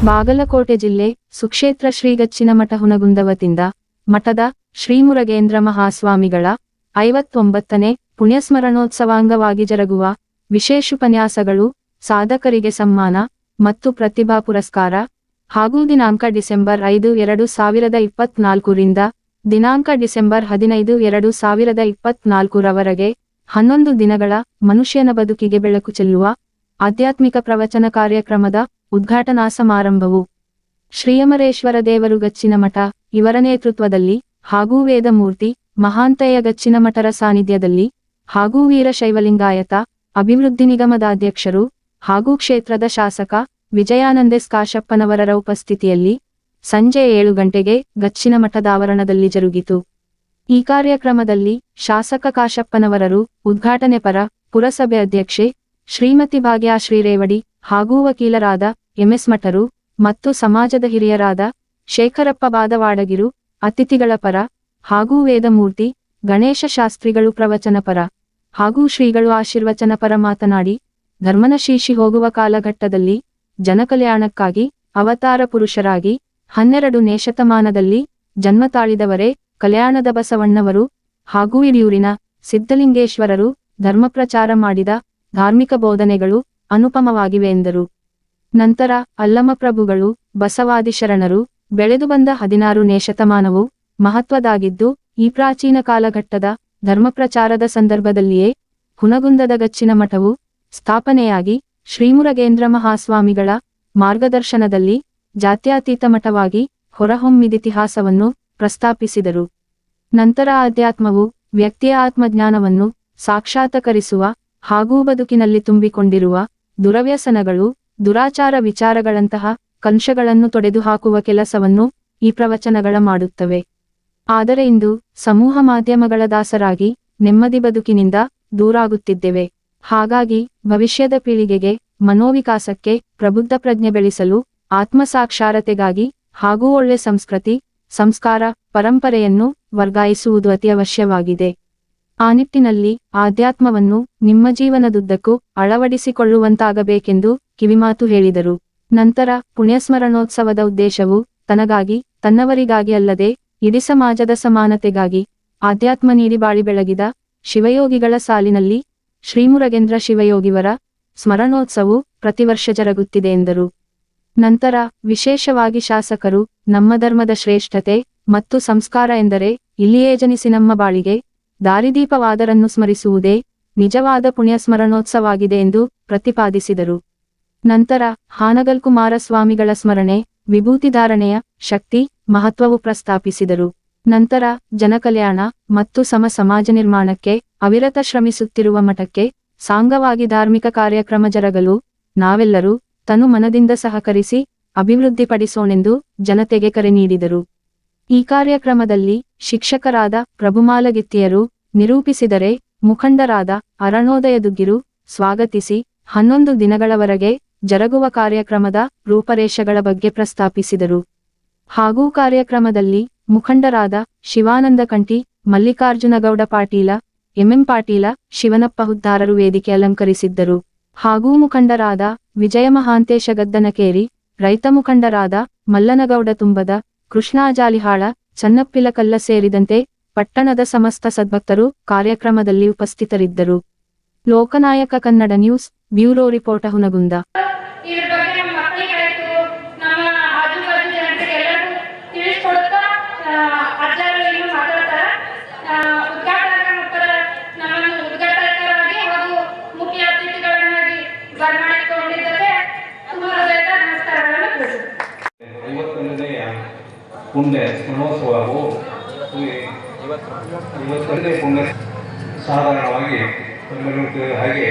ಬಾಗಲಕೋಟೆ ಜಿಲ್ಲೆ ಸುಕ್ಷೇತ್ರ ಶ್ರೀಗಚ್ಚಿನಮಠ ಹುನಗುಂದ ವತಿಯಿಂದ ಮಠದ ಶ್ರೀಮುರಗೇಂದ್ರ ಮಹಾಸ್ವಾಮಿಗಳ 59ನೇ ಪುಣ್ಯಸ್ಮರಣೋತ್ಸವಾಂಗವಾಗಿ ಜರುಗುವ ವಿಶೇಷೋಪನ್ಯಾಸಗಳು, ಸಾಧಕರಿಗೆ ಸನ್ಮಾನ ಮತ್ತು ಪ್ರತಿಭಾ ಪುರಸ್ಕಾರ ಹಾಗೂ ದಿನಾಂಕ ಡಿಸೆಂಬರ್ 5, 2024 ರಿಂದ ದಿನಾಂಕ ಡಿಸೆಂಬರ್ 15, 2024 ರವರೆಗೆ 11 ದಿನಗಳ ಮನುಷ್ಯನ ಬದುಕಿಗೆ ಬೆಳಕು ಚೆಲ್ಲುವ ಆಧ್ಯಾತ್ಮಿಕ ಪ್ರವಚನ ಕಾರ್ಯಕ್ರಮದ ಉದ್ಘಾಟನಾ ಸಮಾರಂಭವು ಶ್ರೀಯಮರೇಶ್ವರ ದೇವರು ಗಚ್ಚಿನಮಠ ಇವರ ನೇತೃತ್ವದಲ್ಲಿ ಹಾಗೂ ವೇದಮೂರ್ತಿ ಮಹಾಂತಯ್ಯ ಗಚ್ಚಿನಮಠರ ಸಾನ್ನಿಧ್ಯದಲ್ಲಿ ಹಾಗೂ ವೀರಶೈವಲಿಂಗಾಯತ ಅಭಿವೃದ್ಧಿ ನಿಗಮದ ಅಧ್ಯಕ್ಷರು ಹಾಗೂ ಕ್ಷೇತ್ರದ ಶಾಸಕ ವಿಜಯಾನಂದೆಸ್ ಕಾಶಪ್ಪನವರರ ಉಪಸ್ಥಿತಿಯಲ್ಲಿ ಸಂಜೆ 7 ಗಂಟೆಗೆ ಗಚ್ಚಿನಮಠದ ಆವರಣದಲ್ಲಿ ಜರುಗಿತು. ಈ ಕಾರ್ಯಕ್ರಮದಲ್ಲಿ ಶಾಸಕ ಕಾಶಪ್ಪನವರರು, ಉದ್ಘಾಟನೆ ಪರ ಪುರಸಭೆ ಅಧ್ಯಕ್ಷೆ ಶ್ರೀಮತಿ ಭಾಗ್ಯಶ್ರೀ ರೇವಡಿ ಹಾಗೂ ವಕೀಲರಾದ ಎಂಎಸ್ ಮಠರು ಮತ್ತು ಸಮಾಜದ ಹಿರಿಯರಾದ ಶೇಖರಪ್ಪ ಬಾದವಾಡಗಿರು ಅತಿಥಿಗಳ ಪರ ಹಾಗೂ ವೇದಮೂರ್ತಿ ಗಣೇಶ ಶಾಸ್ತ್ರಿಗಳು ಪ್ರವಚನ ಪರ ಹಾಗೂ ಶ್ರೀಗಳು ಆಶೀರ್ವಚನ ಪರ ಮಾತನಾಡಿ, ಧರ್ಮನಶೀಶಿ ಹೋಗುವ ಕಾಲಘಟ್ಟದಲ್ಲಿ ಜನಕಲ್ಯಾಣಕ್ಕಾಗಿ ಅವತಾರ ಪುರುಷರಾಗಿ 12ನೇ ಶತಮಾನದಲ್ಲಿ ಜನ್ಮ ತಾಳಿದವರೇ ಕಲ್ಯಾಣದ ಬಸವಣ್ಣವರು ಹಾಗೂ ಹಿರಿಯೂರಿನ ಸಿದ್ಧಲಿಂಗೇಶ್ವರರು ಧರ್ಮಪ್ರಚಾರ ಮಾಡಿದ ಧಾರ್ಮಿಕ ಬೋಧನೆಗಳು ಅನುಪಮವಾಗಿವೆ ಎಂದರು. ನಂತರ ಅಲ್ಲಮಪ್ರಭುಗಳು, ಬಸವಾದಿ ಶರಣರು ಬೆಳೆದು ಬಂದ 16ನೇ ಶತಮಾನವು ಮಹತ್ವದಾಗಿದ್ದು, ಈ ಪ್ರಾಚೀನ ಕಾಲಘಟ್ಟದ ಧರ್ಮಪ್ರಚಾರದ ಸಂದರ್ಭದಲ್ಲಿಯೇ ಹುನಗುಂದದ ಗಚ್ಚಿನಮಠವು ಸ್ಥಾಪನೆಯಾಗಿ ಶ್ರೀಮುರಗೇಂದ್ರ ಮಹಾಸ್ವಾಮಿಗಳ ಮಾರ್ಗದರ್ಶನದಲ್ಲಿ ಜಾತ್ಯತೀತ ಮಠವಾಗಿ ಹೊರಹೊಮ್ಮಿದಿತಿಹಾಸವನ್ನು ಪ್ರಸ್ತಾಪಿಸಿದರು. ನಂತರ ಆಧ್ಯಾತ್ಮವು ವ್ಯಕ್ತಿಯ ಆತ್ಮಜ್ಞಾನವನ್ನು ಸಾಕ್ಷಾತ್ಕರಿಸುವ ಹಾಗೂ ಬದುಕಿನಲ್ಲಿ ತುಂಬಿಕೊಂಡಿರುವ ದುರವ್ಯಸನಗಳು, ದುರಾಚಾರ ವಿಚಾರಗಳಂತಹ ಕಲ್ಮಶಗಳನ್ನು ತೊಡೆದುಹಾಕುವ ಕೆಲಸವನ್ನು ಈ ಪ್ರವಚನಗಳ ಮಾಡುತ್ತವೆ. ಆದರೆ ಇಂದು ಸಮೂಹ ಮಾಧ್ಯಮಗಳ ದಾಸರಾಗಿ ನೆಮ್ಮದಿ ಬದುಕಿನಿಂದ ದೂರಾಗುತ್ತಿದ್ದೇವೆ. ಹಾಗಾಗಿ ಭವಿಷ್ಯದ ಪೀಳಿಗೆಗೆ ಮನೋವಿಕಾಸಕ್ಕೆ, ಪ್ರಬುದ್ಧ ಪ್ರಜ್ಞೆ ಬೆಳೆಸಲು, ಆತ್ಮಸಾಕ್ಷಾರತೆಗಾಗಿ ಹಾಗೂ ಒಳ್ಳೆ ಸಂಸ್ಕೃತಿ, ಸಂಸ್ಕಾರ, ಪರಂಪರೆಯನ್ನು ವರ್ಗಾಯಿಸುವುದು ಅತಿ ಅವಶ್ಯವಾಗಿದೆ. ಆ ನಿಟ್ಟಿನಲ್ಲಿ ಆಧ್ಯಾತ್ಮವನ್ನು ನಿಮ್ಮ ಜೀವನದುದ್ದಕ್ಕೂ ಅಳವಡಿಸಿಕೊಳ್ಳುವಂತಾಗಬೇಕೆಂದು ಕಿವಿಮಾತು ಹೇಳಿದರು. ನಂತರ ಪುಣ್ಯಸ್ಮರಣೋತ್ಸವದ ಉದ್ದೇಶವು ತನಗಾಗಿ, ತನ್ನವರಿಗಾಗಿ ಅಲ್ಲದೆ ಇಡೀ ಸಮಾಜದ ಸಮಾನತೆಗಾಗಿ ಆಧ್ಯಾತ್ಮ ನೀಡಿ ಬಾಳಿ ಬೆಳಗಿದ ಶಿವಯೋಗಿಗಳ ಸಾಲಿನಲ್ಲಿ ಶ್ರೀಮುರಗೇಂದ್ರ ಶಿವಯೋಗಿವರ ಸ್ಮರಣೋತ್ಸವವು ಪ್ರತಿವರ್ಷ ಜರುಗುತ್ತಿದೆ ಎಂದರು. ನಂತರ ವಿಶೇಷವಾಗಿ ಶಾಸಕರು, ನಮ್ಮ ಧರ್ಮದ ಶ್ರೇಷ್ಠತೆ ಮತ್ತು ಸಂಸ್ಕಾರ ಎಂದರೆ ಇಲ್ಲಿಯೇ ಜನಿಸಿ ನಮ್ಮ ಬಾಳಿಗೆ ದಾರಿದೀಪವಾದರನ್ನು ಸ್ಮರಿಸುವುದೇ ನಿಜವಾದ ಪುಣ್ಯಸ್ಮರಣೋತ್ಸವಾಗಿದೆ ಎಂದು ಪ್ರತಿಪಾದಿಸಿದರು. ನಂತರ ಹಾನಗಲ್ ಕುಮಾರಸ್ವಾಮಿಗಳ ಸ್ಮರಣೆ, ವಿಭೂತಿಧಾರಣೆಯ ಶಕ್ತಿ, ಮಹತ್ವವು ಪ್ರಸ್ತಾಪಿಸಿದರು. ನಂತರ ಜನಕಲ್ಯಾಣ ಮತ್ತು ಸಮಾಜ ನಿರ್ಮಾಣಕ್ಕೆ ಅವಿರತ ಶ್ರಮಿಸುತ್ತಿರುವ ಮಠಕ್ಕೆ ಸಾಂಗವಾಗಿ ಧಾರ್ಮಿಕ ಕಾರ್ಯಕ್ರಮ ಜರಗಲು ನಾವೆಲ್ಲರೂ ತನು ಮನದಿಂದ ಸಹಕರಿಸಿ ಅಭಿವೃದ್ಧಿಪಡಿಸೋಣೆಂದು ಜನತೆಗೆ ಕರೆ ನೀಡಿದರು. ಈ ಕಾರ್ಯಕ್ರಮದಲ್ಲಿ ಶಿಕ್ಷಕರಾದ ಪ್ರಭುಮಾಲಗಿತ್ತಿಯರು ನಿರೂಪಿಸಿದರೆ, ಮುಖಂಡರಾದ ಅರಣೋದಯ ದುಗ್ಗಿರು ಸ್ವಾಗತಿಸಿ 11 ದಿನಗಳವರೆಗೆ ಜರುಗುವ ಕಾರ್ಯಕ್ರಮದ ರೂಪರೇಷೆಗಳ ಬಗ್ಗೆ ಪ್ರಸ್ತಾಪಿಸಿದರು. ಹಾಗೂ ಕಾರ್ಯಕ್ರಮದಲ್ಲಿ ಮುಖಂಡರಾದ ಶಿವಾನಂದ ಕಂಠಿ, ಮಲ್ಲಿಕಾರ್ಜುನಗೌಡ ಪಾಟೀಲ, ಎಂಎಂ ಪಾಟೀಲ, ಶಿವನಪ್ಪ ಹುದ್ದಾರರು ವೇದಿಕೆ ಅಲಂಕರಿಸಿದ್ದರು. ಹಾಗೂ ಮುಖಂಡರಾದ ವಿಜಯ ಮಹಾಂತೇಶ ಗದ್ದನಕೇರಿ, ರೈತ ಮುಖಂಡರಾದ ಮಲ್ಲನಗೌಡ ತುಂಬದ, ಕೃಷ್ಣಾ ಜಾಲಿಹಾಳ, ಚನ್ನಪ್ಪಿಲಕಲ್ಲ ಸೇರಿದಂತೆ ಪಟ್ಟಣದ ಸಮಸ್ತ ಸದ್ಭಕ್ತರು ಕಾರ್ಯಕ್ರಮದಲ್ಲಿ ಉಪಸ್ಥಿತರಿದ್ದರು. Loknayak Kannada news bureau report Hungund. ಪುಣ್ಯ ಸ್ಮರಣೋತ್ಸವವು ಇವತ್ತೊಂದೇ ಪುಣ್ಯ ಸಾಧಾರಣವಾಗಿ ಹಾಗೆ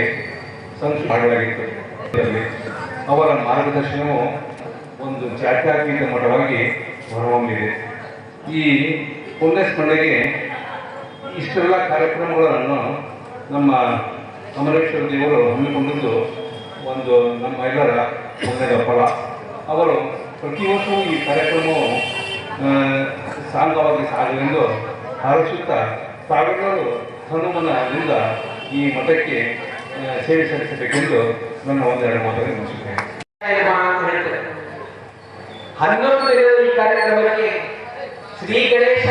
ಮಾಡಲಾಗಿತ್ತು. ಅವರ ಮಾರ್ಗದರ್ಶನವು ಒಂದು ಜಾತ್ಯತೀತ ಮಠವಾಗಿ ಹೊರಹೊಮ್ಮಿದೆ. ಈ ಪುಣ್ಯ ಸ್ಮರಣೆಗೆ ಇಷ್ಟೆಲ್ಲ ಕಾರ್ಯಕ್ರಮಗಳನ್ನು ನಮ್ಮ ಅಮರೇಶ್ವರ ದೇವರು ಹಮ್ಮಿಕೊಂಡಿದ್ದು ಒಂದು ನಮ್ಮ ಎಲ್ಲರ ಪುಣ್ಯದ ಫಲ. ಅವರು ಪ್ರತಿ ವರ್ಷವೂ ಈ ಕಾರ್ಯಕ್ರಮವು ಸಾಂಗವಾಗಿ ಸಾಗಲೆಂದು ಹಾರೈಸುತ್ತಾ ತಾವೆಲ್ಲರೂ ಹನುಮನದಿಂದ ಈ ಮಠಕ್ಕೆ ಸೇವೆ ಸಲ್ಲಿಸಬೇಕೆಂದು ನನ್ನ ಒಂದೆರಡು ಮಾತನ್ನು ಮುಗಿಸುತ್ತೇನೆ. 11 ದಿನದ ಈ ಕಾರ್ಯಕ್ರಮಕ್ಕೆ ಶ್ರೀ ಗಣೇಶ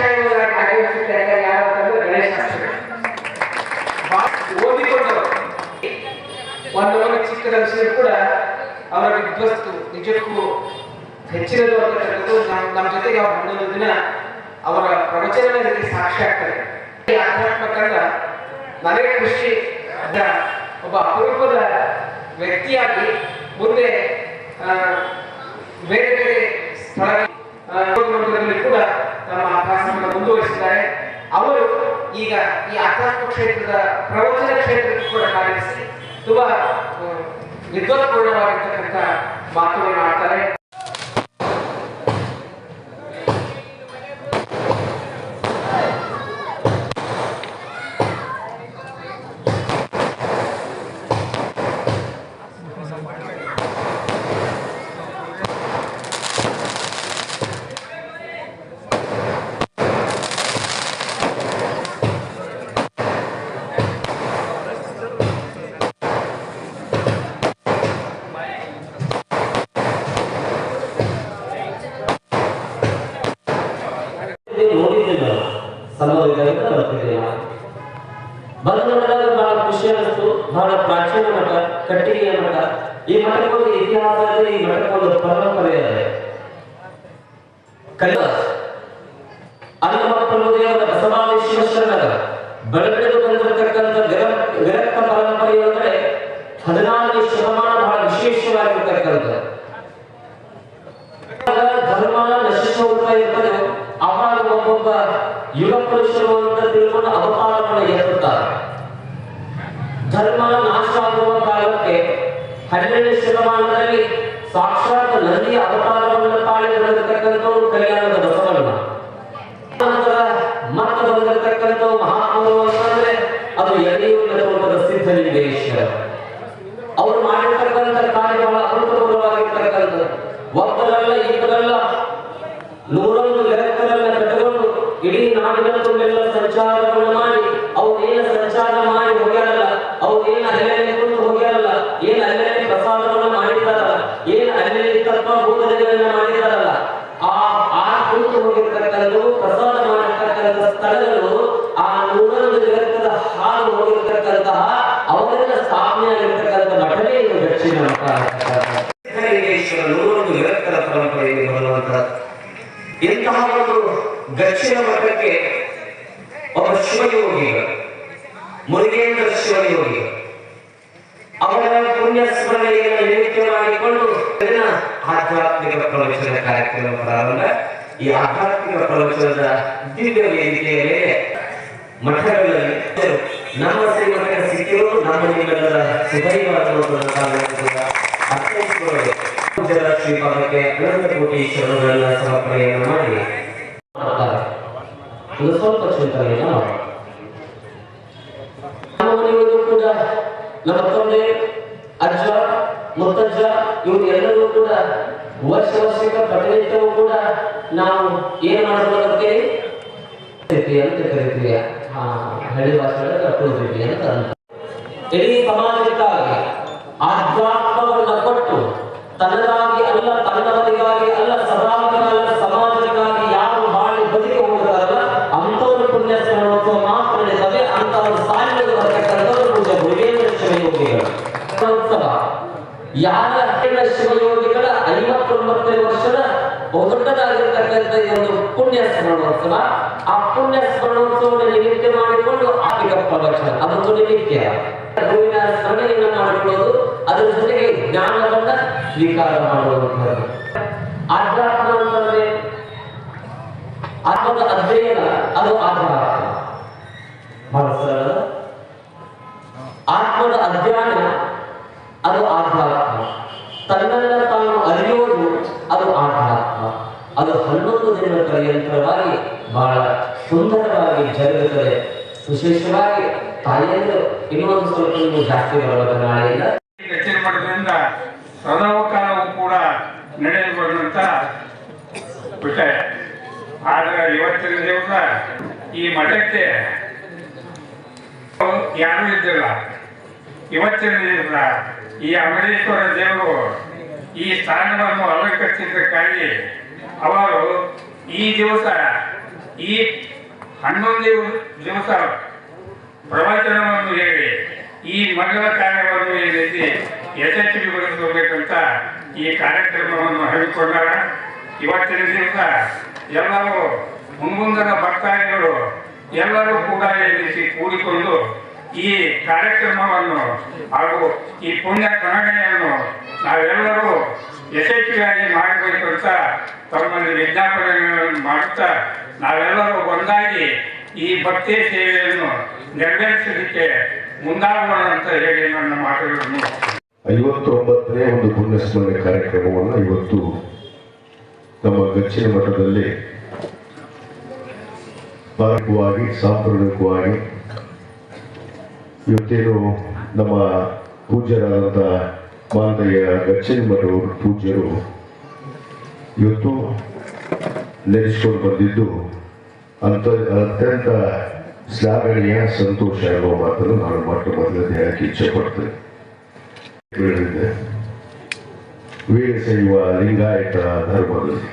ಆಗಮಿಸುತ್ತಾರೆ. ಯಾರಂತಂದ್ರೆ ಗಣೇಶ ಓದಿಕೊಂಡವರು ಒಂದು ಚಿಕ್ಕದರ್ಶಿಯರು ಕೂಡ ಅವರ ವಿದ್ವಸ್ತು ನಿಜಕ್ಕೂ ಹೆಚ್ಚಿನದು ಅಂತಕ್ಕಂಥದ್ದು ನಮ್ಮ ಜೊತೆಗೆ ಅವ್ರ 11 ದಿನ ಅವರ ಪ್ರವಚನದಲ್ಲಿ ಸಾಕ್ಷಿ ಆಗ್ತಾರೆ. ಈ ಆಧ್ಯಾತ್ಮಕಂದ ನನಗೆ ಖುಷಿ, ಒಬ್ಬ ಅಪರೂಪದ ವ್ಯಕ್ತಿಯಾಗಿ ಮುಂದೆ ಬೇರೆ ಬೇರೆ ಸ್ಥಳಗಳಲ್ಲಿ ಕೂಡ ತಮ್ಮ ಅಭ್ಯಾಸವನ್ನು ಮುಂದುವರಿಸಿದ್ದಾರೆ. ಅವರು ಈಗ ಈ ಆಧ್ಯಾತ್ಮ ಕ್ಷೇತ್ರದ ಪ್ರವಚನ ಕ್ಷೇತ್ರಕ್ಕೆ ಕೂಡ ಕಾಣಿಸಿ ತುಂಬಾ ವಿದ್ವತ್ಪೂರ್ಣವಾಗಿರ್ತಕ್ಕಂಥ ಮಾತುಗಳನ್ನು ಆಡ್ತಾರೆ. ಬಂಧನದಾಗ ಬಹಳ ಖುಷಿ ಅನಿಸ್ತು. ಬಹಳ ಪ್ರಾಚೀನ ಮಠ, ಕಟ್ಟಿಗೆಯ ಮಠ. ಈ ಮಠಕ್ಕೊಂದು ಇತಿಹಾಸ ಇದೆ, ಈ ಮಠಕ್ಕೊಂದು ಪರಂಪರೆ ಇದೆ. ಅನ್ನಮಪ್ರಭುದೇವರ ಬಸವಾದಿಶ್ವರರ ಬೆಳೆದು ಬಂದಿರತಕ್ಕಂಥ ವಿರಕ್ತ ಪರಂಪರೆಯೊಳಗಡೆ 14ನೇ ಶತಮಾನ ಬಹಳ ವಿಶೇಷವಾಗಿರ್ತಕ್ಕಂಥ ಧರ್ಮ ನಶಿಸಿ ಹೋಗ್ತಾ ಇರ್ತದೆ. ಅವಾಗ ಒಬ್ಬೊಬ್ಬ ಯುಗ ಪುರುಷರು ಅಂತ ತಿಳ್ಕೊಂಡು ಅವತಾರವನ್ನು ಎತ್ತುತ್ತಾರೆ. ಧರ್ಮ ನಾಶ ಆಗುವ ಕಾಲಕ್ಕೆ 12ನೇ ಶತಮಾನದಲ್ಲಿ ಸಾಕ್ಷಾತ್ ನಂದಿಯ ಅವತಾರವನ್ನು ತಾಳಿ ಬಂದಿರತಕ್ಕಂಥವ್ರು ಕಲ್ಯಾಣದ ಬಸವಣ್ಣ. ನಂತರ ಮತ್ತೆ ಬಂದಿರತಕ್ಕಂಥ ಮಹಾತ್ಮರು ಅಂತಂದ್ರೆ ಅದು ಯಡಿಯೂರಿನ ತೋಟದ ಸಿದ್ಧಲಿಂಗೇಶ್ವರ. ಅವರು ಮಾಡಿರ್ತಕ್ಕಂಥ ಕಾರ್ಯ ಬಹಳ ಅಭೂತಪೂರ್ವವಾಗಿರ್ತಕ್ಕಂಥದ್ದು. ಒಬ್ಬರಲ್ಲ ಇಬ್ಬರಲ್ಲ 101 ಲೆಕ್ಕರನ್ನ ಕಟ್ಟಿಕೊಂಡು ಇಡೀ ನಾಡಿನ ತುಂಬೆಲ್ಲ ಸಂಚಾರವನ್ನು ಮಾಡಿ ಅವ್ರೇನ ಸಂಚಾರ ಮಾಡಿ ಹೋಗ್ಯಾರಲ್ಲ, ಅವ್ರೇನ ಅಲ್ಲೆಲ್ಲಿ ಕುಂತು ಹೋಗ್ಯಾರಲ್ಲ, ಏನ್ ಅಲ್ಲೆಲ್ಲಿ ಪ್ರಸಾದವನ್ನು ಮಾಡಿದಾರಲ್ಲ, ಏನ್ ಅಲ್ಲೆಲ್ಲಿ ತತ್ವ ಬೋಧನೆಗಳನ್ನ ಮಾಡಿದಾರಲ್ಲ, ಆ ಕುಂತು ಹೋಗಿರ್ತಕ್ಕಂಥವು ಪ್ರಸಾದ ಮಾಡಿರ್ತಕ್ಕಂಥ ಸ್ಥಳಗಳು ಆ 101 ಲೆಕ್ಕದ ಹಾಲು ಹೋಗಿರ್ತಕ್ಕಂತಹ ಅವರೆಲ್ಲ ಸ್ಥಾಪನೆ ಆಗಿರ್ತಕ್ಕಂಥ ಮಠವೇ ಇದು ದಕ್ಷಿಣ ಮಠ. 101 ಲೆಕ್ಕದ ಪರಂಪರೆಯಲ್ಲಿ ಬರುವಂತಹ ಇಂತಹ ಒಂದು ದಕ್ಷಿಣ ಮಠಕ್ಕೆ ಒಬ್ಬ ಶಿವಯೋಗಿ ಮುರುಗೇಂದ್ರ ಶಿವಯೋಗಿ ಅವರ ಪುಣ್ಯ ಸ್ಮರಣೆಯನ್ನು ನಿಮಿತ್ತ ಮಾಡಿಕೊಂಡು ಆಧ್ಯಾತ್ಮಿಕ ಪ್ರವಚನ ಕಾರ್ಯಕ್ರಮ ಪ್ರಾರಂಭ. ಈ ಆಧ್ಯಾತ್ಮಿಕ ಪ್ರವಚನದ ದಿವ್ಯ ವೇದಿಕೆಯ ಮೇಲೆ ಮಠಗಳಲ್ಲಿ ನಮ್ಮ ಶ್ರೀಮಠಕ್ಕೆ ಸಿಕ್ಕಿರುವುದು ನಮ್ಮ ನಿಮ್ಮೆಲ್ಲರ ಸುದೈವ ಶ್ರೀಪಾದಕ್ಕೆ ಅನಂತ ಕೋಟಿ ಶರಣಗಳನ್ನು ಸಮರ್ಪಣೆಯನ್ನು ಮಾಡಿ ಒಂದು ಸ್ವಲ್ಪ ಚಿಂತನೆಯನ್ನು ಮಾಡಿ ಕೂಡ ನಮ್ಮ ತಂದೆ, ಅಜ್ಜ, ಮುತ್ತಜ್ಜ ಇವರು ಎಲ್ಲರೂ ಕೂಡ ವರ್ಷಿಕ ಪ್ರತಿನಿತ್ಯವೂ ಕೂಡ ನಾವು ಏನ್ ಮಾಡಬೇಕಾಗುತ್ತೆ ಅಂತ ಕರಿತೀವಿ. ಹಳ್ಳಿ ಭಾಷೆಗಳಲ್ಲಿ ಕಟ್ಟುತ್ತೀವಿ ಅಂತ ಇಡೀ ಸಮಾಜಕ್ಕಾಗಿ ಆಧ್ಯಾತ್ಮವನ್ನು ಕೊಟ್ಟು ತನ್ನದಾಗಿ ಅಲ್ಲ, ತನ್ನವರಿಗಾಗಿ ಅಲ್ಲ, ಸದಾಕಾಲ ಸಮಾಜಕ್ಕಾಗಿ ಯಾರು ಬಾಳಿ ಬದುಕಿ ಹೋಗುತ್ತಾರಲ್ಲ ಅಂತವರು ಪುಣ್ಯ ಸ್ಮರಣೋತ್ಸವ ಮಾತ್ರ ನಡೆಸದೆ ಅಂತವರು ಸಾಲಿನಲ್ಲಿ ಬರತಕ್ಕಂಥವರು ಪೂಜೆ ಮುರುಗೇಂದ್ರ ಶಿವಯೋಗಿಗಳು ಉತ್ಸವ. ಯಾರ ಶಿವಯೋಗಿಗಳ 59ನೇ ವರ್ಷದ ದೊಡ್ಡದಾಗಿರ್ತಕ್ಕಂಥ ಒಂದು ಪುಣ್ಯ ಸ್ಮರಣೋತ್ಸವ. ಆ ಪುಣ್ಯ ಸ್ಮರಣೋತ್ಸವವನ್ನು ನಿಮಿತ್ತ ಮಾಡಿಕೊಂಡು ಆರ್ಥಿಕ ಪ್ರವಚನ ಅದೊಂದು ನಿಮಿತ್ತ ಗುರುವಿನ ಸ್ಮರಣೆಯನ್ನು ಮಾಡಿಕೊಳ್ಳೋದು, ಅದರ ಜೊತೆಗೆ ಜ್ಞಾನವನ್ನ ಸ್ವೀಕಾರ ಮಾಡುವಂಥದ್ದು. ಆಧ್ಯಾತ್ಮ ಅಂತಂದ್ರೆ ಆತ್ಮದ ಅಧ್ಯಯನ, ಅದು ಆಧ್ಯಾತ್ಮ. ಬಹಳ ಸರಳ. ಆತ್ಮದ ಅಧ್ಯಯನ ಅದು ಆಧ್ಯಾತ್ಮ. ತನ್ನನ್ನ ತಾನು ಅರಿಯೋದು ಅದು ಆಧ್ಯಾತ್ಮ. ಅದು 11 ದಿನಗಳ ಪರ್ಯಂತರವಾಗಿ ಬಹಳ ಸುಂದರವಾಗಿ ಜರುಗುತ್ತದೆ. ವಿಶೇಷವಾಗಿ ತಾಯಿಯರು ಇನ್ನೊಂದು ಸ್ವಲ್ಪ ನೀವು ಜಾಸ್ತಿ ಬರಬೇಕು. ನಾಳೆಯಿಂದ ದಕ್ಷಿಣ ಮಠದಿಂದ ಸದಾವಕಾಲವೂ ಕೂಡ ನಡೆಯಬಾರದಂತ ವಿಷಯ. ಆದರೆ ಇವತ್ತಿನ ದಿವಸ ಈ ಮಠಕ್ಕೆ ಯಾರೂ ಇದ್ದಿಲ್ಲ. ಇವತ್ತಿನ ದಿವಸ ಈ ಅಮರೇಶ್ವರ ದೇವರು ಈ ಸ್ಥಾನವನ್ನು ಅಲಂಕರಿಸಿದ್ದಕ್ಕಾಗಿ ಅವರು ಈ ದಿವಸ ಈ 11 ದಿವಸ ಪ್ರವಚನವನ್ನು ಹೇಳಿ ಈ ಮಂಗಲ ಕಾರ್ಯವನ್ನು ಈ ರೀತಿ ಯಶಸ್ವಿಗೊಳಿಸಬೇಕಂತ ಈ ಕಾರ್ಯಕ್ರಮವನ್ನು ಹಮ್ಮಿಕೊಂಡಾರ. ಇವತ್ತಿನ ದಿವಸ ಎಲ್ಲರೂ ಮುಂದಿನ ಭಕ್ತಾದಿಗಳು ಎಲ್ಲರೂ ಕೂಡ ಎಲ್ಲಿಸಿ ಕೂಡಿಕೊಂಡು ಈ ಕಾರ್ಯಕ್ರಮವನ್ನು ಹಾಗೂ ಈ ಪುಣ್ಯ ಗಣನೆಯನ್ನು ನಾವೆಲ್ಲರೂ ಯಶಸ್ವಿಯಾಗಿ ಮಾಡಬೇಕು ಅಂತ ತಮ್ಮಲ್ಲಿ ವಿಜ್ಞಾಪನೆಗಳನ್ನು ಮಾಡುತ್ತಾ ನಾವೆಲ್ಲರೂ ಒಂದಾಗಿ ಈ ಭಕ್ತಿ ಸೇವೆಯನ್ನು ನೆರವೇರಿಸಲಿಕ್ಕೆ ಮುಂದಾಗೋಣ ಅಂತ ಹೇಳಿ ನನ್ನ ಮಾತುಗಳನ್ನು 59ನೇ ಒಂದು ಪುಣ್ಯಸ್ಮರಣೆ ಕಾರ್ಯಕ್ರಮವನ್ನು ಇವತ್ತು ನಮ್ಮ ಗಚ್ಚಿನ ಮಠದಲ್ಲಿ ಪಾರಕವಾಗಿ ಸಾಂಪ್ರದಾಯಿಕವಾಗಿ ಇವತ್ತೇನು ನಮ್ಮ ಪೂಜ್ಯರಾದಂಥ ಮಾಂತಯ್ಯ ಗಚ್ಚಿನ ಮಠವರು ಪೂಜ್ಯರು ಇವತ್ತು ನೆನೆಸ್ಕೊಂಡು ಬಂದಿದ್ದು ಅತ್ಯಂತ ಶ್ಲಾಘನೀಯ ಸಂತೋಷ ಅನ್ನೋ ಮಾತನ್ನು ನಾನು ಮೊದಲನೇ ಹೇಳಕ್ಕೆ ಇಚ್ಛೆ ಪಡ್ತೇನೆ. ವೀರಶೈವ ಲಿಂಗಾಯತ ಧರ್ಮದಲ್ಲಿ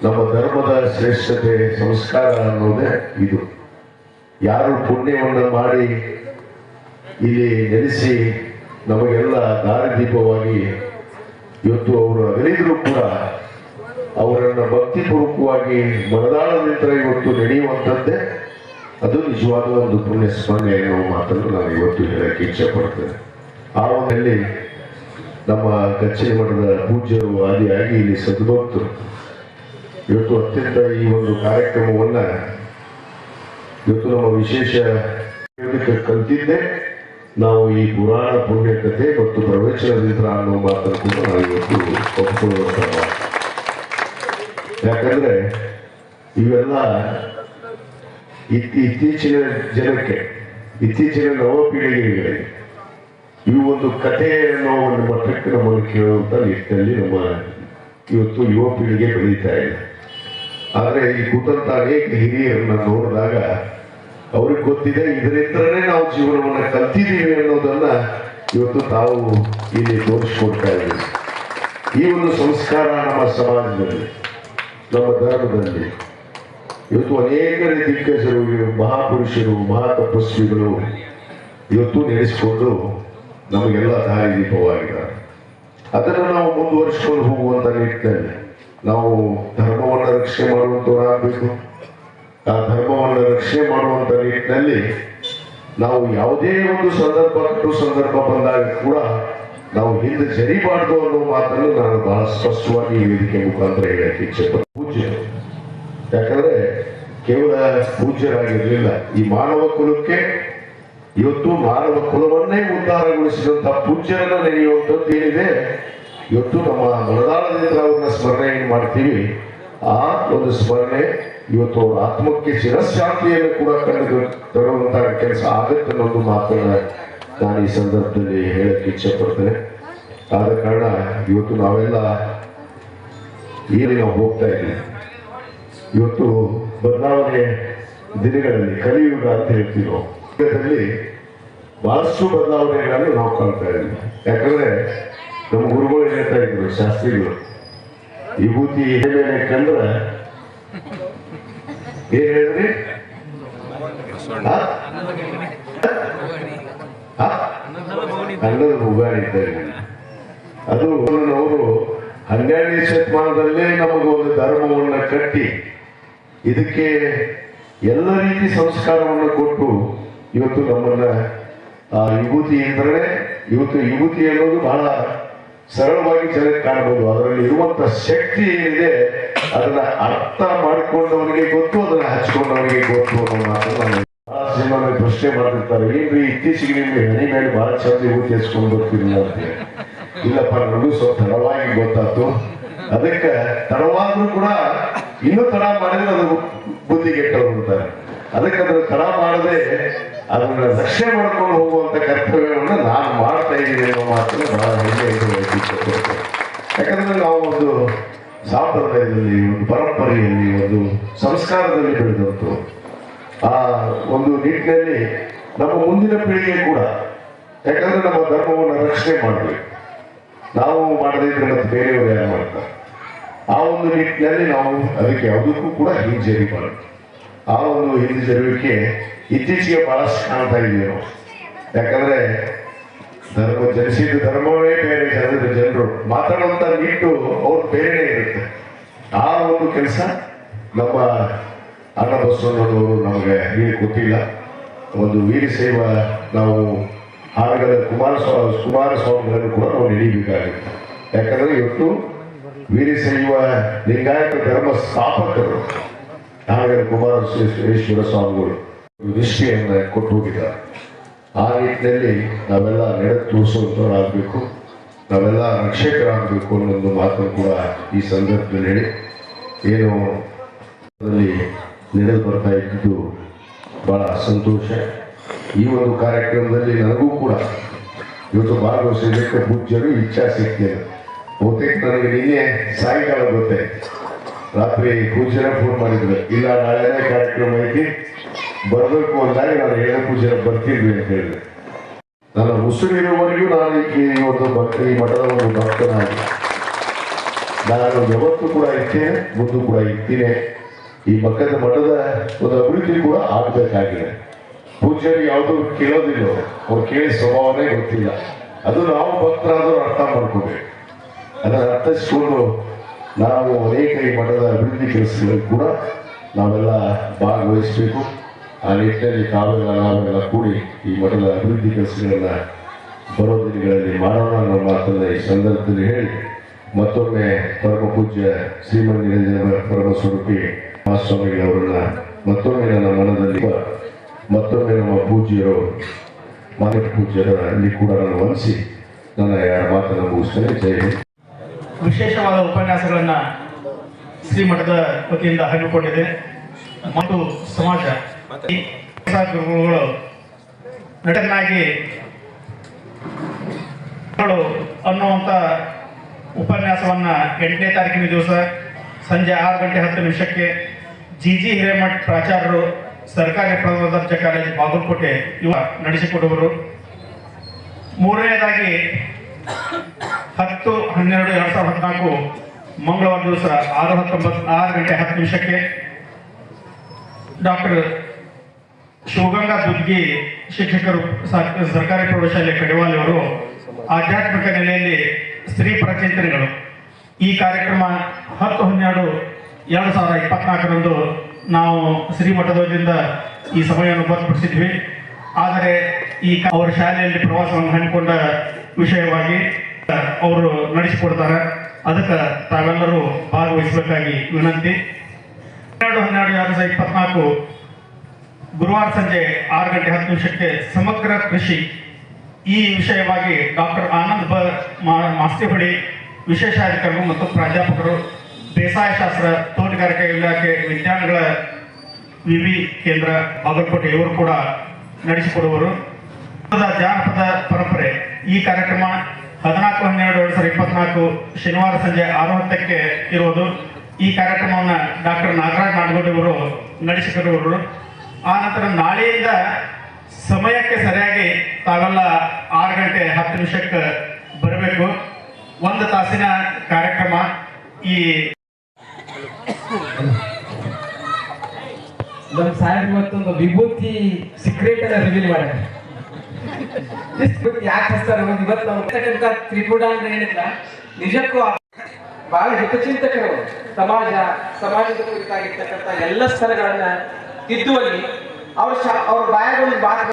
ನಮ್ಮ ಧರ್ಮದ ಶ್ರೇಷ್ಠತೆ ಸಂಸ್ಕಾರ ಅನ್ನೋದೇ ಇದು. ಯಾರು ಪುಣ್ಯವನ್ನು ಮಾಡಿ ಇಲ್ಲಿ ನೆಲೆಸಿ ನಮಗೆಲ್ಲ ದಾರಿದೀಪವಾಗಿ ಇವತ್ತು ಅವರು ಅಗಲಿದ್ರು ಕೂಡ ಅವರನ್ನು ಭಕ್ತಿಪೂರ್ವಕವಾಗಿ ಮನದಾಳದಿಂದ ಇವತ್ತು ನಡೆಯುವಂಥದ್ದೇ ಅದು ನಿಜವಾದ ಒಂದು ಪುಣ್ಯ ಸ್ಮರಣೆ ಅನ್ನೋ ಮಾತನ್ನು ನಾನು ಇವತ್ತು ಹೇಳಕ್ಕೆ ಇಚ್ಛೆ ಪಡ್ತೇನೆ. ಆ ಒಂದಲ್ಲಿ ನಮ್ಮ ಗಚ್ಚಿನ ಮಠದ ಪೂಜ್ಯರು ಆದಿಯಾಗಿ ಇಲ್ಲಿ ಸದ್ಭಕ್ತರು ಇವತ್ತು ಅತ್ಯಂತ ಈ ಒಂದು ಕಾರ್ಯಕ್ರಮವನ್ನ ಇವತ್ತು ನಮ್ಮ ವಿಶೇಷ ಕಲ್ತಿದ್ದೆ ನಾವು ಈ ಪುರಾಣ ಪುಣ್ಯಕಥೆ ಮತ್ತು ಪ್ರವಚನದಿಂದ ಅನ್ನೋ ಮಾತನ್ನು ಕೂಡ ನಾವು ಇವತ್ತು ಒಪ್ಪಿಕೊಳ್ಳುವಂತ. ಯಾಕಂದ್ರೆ ಇವೆಲ್ಲ ಇತ್ತೀಚಿನ ಜನಕ್ಕೆ, ಇತ್ತೀಚಿನ ನವ ಪೀಳಿಗೆಗಳಿಗೆ ಇವು ಒಂದು ಕಥೆ ಅನ್ನೋ ಒಂದು ಮಟ್ಟಕ್ಕೆ ನಮ್ಮನ್ನು ಕೇಳುವಂತ ನಿಟ್ಟಿನಲ್ಲಿ ನಮ್ಮ ಇವತ್ತು ಯುವ ಪೀಳಿಗೆ ಬೆಳೀತಾ ಇದೆ. ಆದರೆ ಈ ಕೂತಂತ ಅನೇಕ ಹಿರಿಯರನ್ನ ನೋಡಿದಾಗ ಅವ್ರಿಗೆ ಗೊತ್ತಿದೆ ಇದರಿಂದಲೇ ನಾವು ಜೀವನವನ್ನು ಕಲ್ತಿದ್ದೀವಿ ಅನ್ನೋದನ್ನ ಇವತ್ತು ತಾವು ಇಲ್ಲಿ ತೋರಿಸ್ಕೊಡ್ತಾ ಇದ್ದೀವಿ. ಈ ಒಂದು ಸಂಸ್ಕಾರ ನಮ್ಮ ಸಮಾಜದಲ್ಲಿ, ನಮ್ಮ ಧರ್ಮದಲ್ಲಿ ಇವತ್ತು ಅನೇಕ ದಿಗ್ಗಜರು, ಮಹಾಪುರುಷರು, ಮಹಾತಪಸ್ವಿಗಳು ಇವತ್ತು ನಡೆಸಿಕೊಂಡು ನಮಗೆಲ್ಲ ದಾರಿದೀಪವಾಗಿದ್ದಾರೆ. ಅದನ್ನು ನಾವು ಮುಂದುವರಿಸಿಕೊಂಡು ಹೋಗುವಂತ ನಿಟ್ಟಿನಲ್ಲಿ ನಾವು ಧರ್ಮವನ್ನು ರಕ್ಷಣೆ ಮಾಡುವಂತವರಾಗಬೇಕು. ಆ ಧರ್ಮವನ್ನು ರಕ್ಷಣೆ ಮಾಡುವಂತ ನಿಟ್ಟಿನಲ್ಲಿ ನಾವು ಯಾವುದೇ ಒಂದು ಸಂದರ್ಭ ಬಂದಾಗ ಕೂಡ ನಾವು ಹಿಂದೆ ಜರಿಬಾರ್ದು ಅನ್ನೋ ಮಾತನ್ನು ನಾನು ಬಹಳ ಸ್ಪಷ್ಟವಾಗಿ ಈ ವೇದಿಕೆ ಮುಖಾಂತರ ಹೇಳಕ್ಕೆ ಇಚ್ಛೆ ಪೂಜ್ಯರು. ಯಾಕಂದ್ರೆ ಕೇವಲ ಪೂಜ್ಯರಾಗಿರ್ಲಿಲ್ಲ, ಈ ಮಾನವ ಕುಲಕ್ಕೆ ಇವತ್ತು ಮಾನವ ಕುಲವನ್ನೇ ಉದ್ಧಾರಗೊಳಿಸಿದಂತ ಪೂಜ್ಯರನ್ನ ನೆನೆಯುವಂಥದ್ದು ಏನಿದೆ, ಇವತ್ತು ನಮ್ಮ ಮನದಾಳದಿಂದ ಅವ್ರನ್ನ ಸ್ಮರಣೆ ಏನು ಮಾಡ್ತೀವಿ, ಆ ಒಂದು ಸ್ಮರಣೆ ಇವತ್ತು ಅವರ ಆತ್ಮಕ್ಕೆ ಚಿರಶಾಂತಿಯನ್ನು ಕೂಡ ಕಂಡು ತರುವಂತಹ ಕೆಲಸ ಆಗುತ್ತೆ ಅನ್ನೋದು ಮಾತನ್ನ ನಾನು ಈ ಸಂದರ್ಭದಲ್ಲಿ ಹೇಳಕ್ಕೆ ಇಚ್ಛೆ ಪಡ್ತೇನೆ. ಆದ ಕಾರಣ ಇವತ್ತು ನಾವೆಲ್ಲ ಏನು ನಾವು ಹೋಗ್ತಾ ಇದ್ದೀವಿ, ಇವತ್ತು ಬದಲಾವಣೆ ದಿನಗಳಲ್ಲಿ ಕಲಿಯುಗ ಅಂತ ಹೇಳ್ತೀವಿ ನಾವು, ಯುಗದಲ್ಲಿ ಬಹಳಷ್ಟು ಬದಲಾವಣೆಗಳನ್ನು ನಾವು ಕಾಣ್ತಾ ಇದ್ದೀವಿ. ಯಾಕಂದ್ರೆ ನಮ್ಮ ಗುರುಗಳು ಹೇಳ್ತಾ ಇದ್ರು, ಶಾಸ್ತ್ರಿಗಳು, ವಿಭೂತಿ ಮೇಲೆ ಕಂಡ್ರ ಏನ್ ಹೇಳಿದ್ರಿ, ಅನ್ನದ ಉಗಾಡಿ ಇದ್ದಾರೆ. ಅದು ಅವರು 12ನೇ ಶತಮಾನದಲ್ಲೇ ನಮಗೊಂದು ಧರ್ಮವನ್ನು ಕಟ್ಟಿ ಇದಕ್ಕೆ ಎಲ್ಲ ರೀತಿ ಸಂಸ್ಕಾರವನ್ನು ಕೊಟ್ಟು ಇವತ್ತು ನಮ್ಮನ್ನ ಆ ವಿಭೂತಿ ಅಂದ್ರೆ ಇವತ್ತು ವಿಭೂತಿ ಅನ್ನೋದು ಬಹಳ ಸರಳವಾಗಿ ಜನಕ್ಕೆ ಕಾಣಬಹುದು. ಅದರಲ್ಲಿ ಇರುವಂತ ಶಕ್ತಿ ಏನಿದೆ ಅದನ್ನ ಅರ್ಥ ಮಾಡಿಕೊಂಡವನಿಗೆ ಗೊತ್ತು, ಅದನ್ನ ಹಚ್ಕೊಂಡವನಿಗೆ ಗೊತ್ತು ಅನ್ನೋ ಮಾತನ್ನು ಬಹಳ ಸಿನಿಮಾ ಪ್ರಶ್ನೆ ಮಾಡ್ತಿರ್ತಾರೆ. ಏನ್ರಿ ಇತ್ತೀಚೆಗೆ ನಿಮ್ಗೆ ಹೆಣಿ ಮೇಲೆ ಬಹಳ ಚಂದ ವಿಭೂತಿ ಹಚ್ಕೊಂಡು ಬರ್ತಿರಲಿಲ್ಲ ಅಂತ. ಇಲ್ಲಪ್ಪ, ನನಗೂ ಸ್ವಲ್ಪ ತಡವಾಗಿ ಗೊತ್ತಾಯ್ತು. ಅದಕ್ಕೆ ತಡವಾದ್ರೂ ಕೂಡ ಇನ್ನೂ ತಡ ಮಾಡಿದ್ರೆ ಅದು ಬುದ್ಧಿಗೆಟ್ಟವ್ರು ಅಂತಾರೆ. ಅದಕ್ಕೆ ಅದನ್ನು ತಡ ಮಾಡದೆ ಅದನ್ನ ರಕ್ಷಣೆ ಮಾಡ್ಕೊಂಡು ಹೋಗುವಂತ ಕರ್ತವ್ಯವನ್ನು ನಾನು ಮಾಡ್ತಾ ಇದ್ದೀನಿ ಅನ್ನೋ ಮಾತನ್ನು ಬಹಳ ಹೆಮ್ಮೆ. ಯಾಕಂದ್ರೆ ನಾವು ಒಂದು ಸಾಂಪ್ರದಾಯದಲ್ಲಿ, ಒಂದು ಪರಂಪರೆಯಲ್ಲಿ, ಒಂದು ಸಂಸ್ಕಾರದಲ್ಲಿ ಬೆಳೆದಂತು. ಆ ಒಂದು ನಿಟ್ಟಿನಲ್ಲಿ ನಮ್ಮ ಮುಂದಿನ ಪೀಳಿಗೆ ಕೂಡ, ಯಾಕಂದ್ರೆ ನಮ್ಮ ಧರ್ಮವನ್ನು ರಕ್ಷಣೆ ಮಾಡಬೇಕು. ನಾವು ಮಾಡದಿದ್ರೆ ಮತ್ತೆ ಬೇರೆಯವರು ಯಾರು ಮಾಡ್ತಾರೆ? ಆ ಒಂದು ನಿಟ್ಟಿನಲ್ಲಿ ನಾವು ಅದಕ್ಕೆ ಯಾವುದಕ್ಕೂ ಕೂಡ ಹಿಂಜರಿಬಾರದು. ಆ ಒಂದು ಹಿಂಜರುವಿಕೆ ಇತ್ತೀಚೆಗೆ ಬಹಳಷ್ಟು ಕಾಣ್ತಾ ಇದ್ದೀವಿ ನಾವು. ಯಾಕಂದ್ರೆ ಜನಿಸಿದ ಧರ್ಮವೇ ಬೇರೆ, ಜನರು ಮಾತಾಡುವಂತ ನಿಟ್ಟು ಅವ್ರು ಬೇರೆನೇ ಇರುತ್ತೆ. ಆ ಒಂದು ಕೆಲಸ ನಮ್ಮ ಅಣ್ಣ ಬಸವಣ್ಣನವರು ನಮಗೆ ಹೇಳಿ ಗೊತ್ತಿಲ್ಲ. ಒಂದು ವೀರಶೈವ ನಾವು ಹಾನಗಲ ಕುಮಾರಸ್ವಾಮಿಗಳನ್ನು ಕೂಡ ನಾವು ಹಿಡಿಬೇಕಾಗುತ್ತೆ. ಯಾಕಂದ್ರೆ ಇವತ್ತು ವೀರಶೈವ ಲಿಂಗಾಯತ ಧರ್ಮ ಸ್ಥಾಪಕರು ಹಾನಗಲ ಕುಮಾರೇಶ್ವರ ಸ್ವಾಮಿಗಳು ನಿಷ್ಠೆಯನ್ನು ಕೊಟ್ಟು ಹೋಗಿದ್ದಾರೆ. ಆ ನಿಟ್ಟಿನಲ್ಲಿ ನಾವೆಲ್ಲ ನಡೆದು ತೋರಿಸುವಂಥವರಾಗಬೇಕು, ನಾವೆಲ್ಲ ರಕ್ಷಕರಾಗಬೇಕು ಅನ್ನೋ ಒಂದು ಮಾತನ್ನು ಕೂಡ ಈ ಸಂದರ್ಭದಲ್ಲಿ ಹೇಳಿ, ಏನು ನಡೆದು ಬರ್ತಾ ಇದ್ದು ಬಹಳ ಸಂತೋಷ. ಈ ಒಂದು ಕಾರ್ಯಕ್ರಮದಲ್ಲಿ ನನಗೂ ಕೂಡ ಇವತ್ತು ಭಾಗವಹಿಸಲಿಕ್ಕೆ ಪೂಜ್ಯರು ಇಚ್ಛಾಶಕ್ತಿ. ಬಹುತೇಕ ನನಗೆ ನಿನ್ನೆ ಸಾಯಂಕಾಲ ಗೊತ್ತಾಯ್ತು, ರಾತ್ರಿ ಪೂಜ್ಯರ ಫೋನ್ ಮಾಡಿದ್ರು, ಇಲ್ಲ ನಾಳೆನೇ ಕಾರ್ಯಕ್ರಮ ಐತಿ ಬರಬೇಕು ಅಂದಾಗ ನಾನು ಹೇಳ ಪೂಜ್ಯರ ಬರ್ತಿದ್ವಿ ಅಂತ ಹೇಳಿದೆ. ನನ್ನ ಉಸಿರಿರುವವರೆಗೂ ನಾನು ಈ ಮಠದ ಒಂದು ಭಕ್ತನಾಗಿ ನಾನು ಯಾವತ್ತೂ ಕೂಡ ಇರ್ತೇನೆ, ಮುಂದೂ ಕೂಡ ಇರ್ತೀನಿ. ಈ ಮಠದ ಒಂದು ಅಭಿವೃದ್ಧಿ ಕೂಡ ಆಗಬೇಕಾಗಿದೆ. ಪೂಜ್ಯರು ಯಾವುದೂ ಕೇಳೋದಿಲ್ಲ, ಅವ್ರು ಕೇಳಿ ಸ್ವಭಾವನೇ ಗೊತ್ತಿಲ್ಲ. ಅದು ನಾವು ಭಕ್ತರಾದರೂ ಅರ್ಥ ಮಾಡ್ಕೋಬೇಕು. ಅದನ್ನು ಅರ್ಥಿಸಿಕೊಂಡು ನಾವು ಅನೇಕ ಈ ಮಠದ ಅಭಿವೃದ್ಧಿ ಕೆಲಸಗಳಲ್ಲಿ ಕೂಡ ನಾವೆಲ್ಲ ಭಾಗವಹಿಸಬೇಕು. ಆ ನಿಟ್ಟಿನಲ್ಲಿ ನಾವೆಲ್ಲ ಕೂಡಿ ಈ ಮಠದ ಅಭಿವೃದ್ಧಿ ಕೆಲಸಗಳನ್ನ ಬರೋ ದಿನಗಳಲ್ಲಿ ಮಾಡೋಣ ಅನ್ನೋ ಮಾತನ್ನ ಈ ಸಂದರ್ಭದಲ್ಲಿ ಹೇಳಿ, ಮತ್ತೊಮ್ಮೆ ಪರಮ ಪೂಜ್ಯ ಶ್ರೀಮನ್ ನಿರಂಜನ ಪರಮ ಸ್ವರೂಪಿ ಮಹಾಸ್ವಾಮಿಗಳವರನ್ನ ಮತ್ತೊಮ್ಮೆ ನನ್ನ ಮನದಲ್ಲಿ, ಮತ್ತೊಮ್ಮೆ ನಮ್ಮ ಪೂಜ್ಯರು ಮಾನವ ಪೂಜ್ಯರಲ್ಲಿ ಕೂಡ ನಾನು ವಂದಿಸಿ ನನ್ನ ಮಾತನ್ನು ಮುಗಿಸ್ತೇನೆ. ಜೈ ಹಿಂದ್. ವಿಶೇಷವಾದ ಉಪನ್ಯಾಸಗಳನ್ನು ಶ್ರೀಮಠದ ವತಿಯಿಂದ ಹಮ್ಮಿಕೊಂಡಿದೆ ಮತ್ತು ಸಮಾಜ ಗುರುಗಳು ನಟನಾಗಿ ಅನ್ನುವಂಥ ಉಪನ್ಯಾಸವನ್ನು 8ನೇ ತಾರೀಕಿನ ದಿವಸ ಸಂಜೆ 6:10 ಜಿ ಹಿರೇಮಠ್ ಪ್ರಾಚಾರ್ಯರು ಸರ್ಕಾರಿ ಪ್ರಥಮ ದರ್ಜೆ ಕಾಲೇಜು ಬಾಗಲಕೋಟೆ ಇವ ನಡೆಸಿಕೊಡುವರು. ಮೂರನೇದಾಗಿ 10/12/2014 ಮಂಗಳವಾರ ದಿವಸ 6:10 ಡಾಕ್ಟರ್ ಶಿವಗಂಗಾ ದುರ್ಗಿ ಶಿಕ್ಷಕರು ಸರ್ಕಾರಿ ಪ್ರೌಢಶಾಲೆ ಕಡಿವಾಲಿ ಅವರು ಆಧ್ಯಾತ್ಮಿಕ ನೆಲೆಯಲ್ಲಿ ಸ್ತ್ರೀ ಪ್ರಚಿಂತನೆಗಳು ಈ ಕಾರ್ಯಕ್ರಮ 10/12/2024 ನಾವು ಶ್ರೀಮಠದಿಂದ ಈ ಸಮಯವನ್ನು ಗೊತ್ತುಪಡಿಸಿದ್ವಿ. ಆದರೆ ಈ ಅವರ ಶಾಲೆಯಲ್ಲಿ ಪ್ರವಾಸವನ್ನು ಹಮ್ಮಿಕೊಂಡ ವಿಷಯವಾಗಿ ಅವರು ನಡೆಸಿಕೊಡ್ತಾರೆ. ಅದಕ್ಕೆ ತಾವೆಲ್ಲರೂ ಭಾಗವಹಿಸಬೇಕಾಗಿ ವಿನಂತಿ. 12/12/2024 ಗುರುವಾರ ಸಂಜೆ 6:10 ಸಮಗ್ರ ಕೃಷಿ ಈ ವಿಷಯವಾಗಿ ಡಾಕ್ಟರ್ ಆನಂದ್ ಮಾಸ್ತಿಹೊಳಿ ವಿಶೇಷಾಧಿಕಾರಿಗಳು ಮತ್ತು ಪ್ರಾಧ್ಯಾಪಕರು ಬೇಸಾಯ ಶಾಸ್ತ್ರ ತೋಟಗಾರಿಕಾ ಇಲಾಖೆ ವಿಜ್ಞಾನಗಳ ವಿವಿ ಕೇಂದ್ರ ಬಾಗಲಕೋಟೆ ಇವರು ಕೂಡ ನಡೆಸಿಕೊಡುವರು. ಜಾನಪದ ಪರಂಪರೆ ಈ ಕಾರ್ಯಕ್ರಮ 14/12/2024 ಶನಿವಾರ ಸಂಜೆ 6:10 ಇರುವುದು. ಈ ಕಾರ್ಯಕ್ರಮವನ್ನು ಡಾಕ್ಟರ್ ನಾಗರಾಜ್ ನಾಡಗೌಡ ಅವರು ನಡೆಸಿಕೊಡುವರು. ಆ ನಂತರ ನಾಳೆಯಿಂದ ಸಮಯಕ್ಕೆ ಸರಿಯಾಗಿ ತಾವೆಲ್ಲ 6:10 ಬರಬೇಕು. 1 ತಾಸಿನ ಕಾರ್ಯಕ್ರಮ. ಈ ನಮ್ಮ ಸಾಹೇಬ್ ಇವತ್ತೊಂದು ವಿಭೂತಿ ಸೀಕ್ರೆಟ್ ಅನ್ನ ರಿವೀಲ್ ಮಾಡಿದ್ರೆ ಯಾಕೆ ಹಚ್ತಾರೆ ಇವತ್ತು ನಾವು ತ್ರಿಪುರ ಅಂದ್ರೆ ಏನಿಲ್ಲ, ನಿಜಕ್ಕೂ ಬಹಳ ಹಿತಚಿಂತಕರು ಸಮಾಜದ ಕುರಿತಾಗಿರ್ತಕ್ಕಂಥ ಎಲ್ಲ ಸ್ಥಳಗಳನ್ನ ತಿದ್ದುವಲ್ಲಿ ಅವ್ರ ಬಾಯಾಗ ಒಂದು ಮಾತು